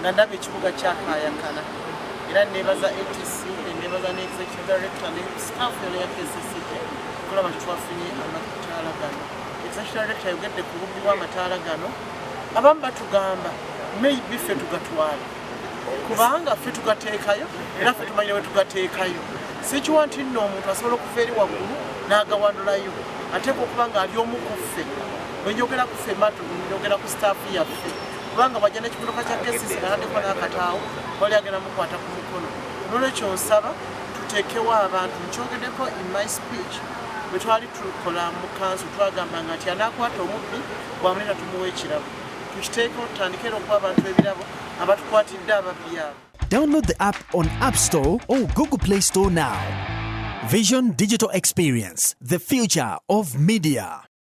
nga ndaba ekibuga kyakaayakana era neebaza ATC neebaza ne executive director ne staff yona ya KCCA kulaba twafunye amataala gano. Executive director yogedde ku bubbi bw'amataala gano abamu batugamba maybe ffe tugatwala kubanga ffe tugateekayo era ffe tumanyire we tugateekayo. Sikiwa nti nno omuntu asobola okuva eri waggulu n'agawanulayo ateeka okuba nga ali omu ku ffe. Bwe njogera ku ffe matu njogera ku staff yaffe kubanga bw'ajja n'ekimotoka kya KCCA nga taddeko n'akataawo wali agenda mukwata ku mukono. N'olwekyo nsaba tuteekewo abantu. Nkyogeddeko in my speech bwe twali tukola mu kanso twagambanga nti anaakwata omubbi bw'amunena tumuwa ekirabo. Tukiteekewo tutandikira okuba abantu b'ebirabo abatukwatidde ababbi abo. Download the app on App Store or Google Play Store now. Vision Digital Experience, the future of media.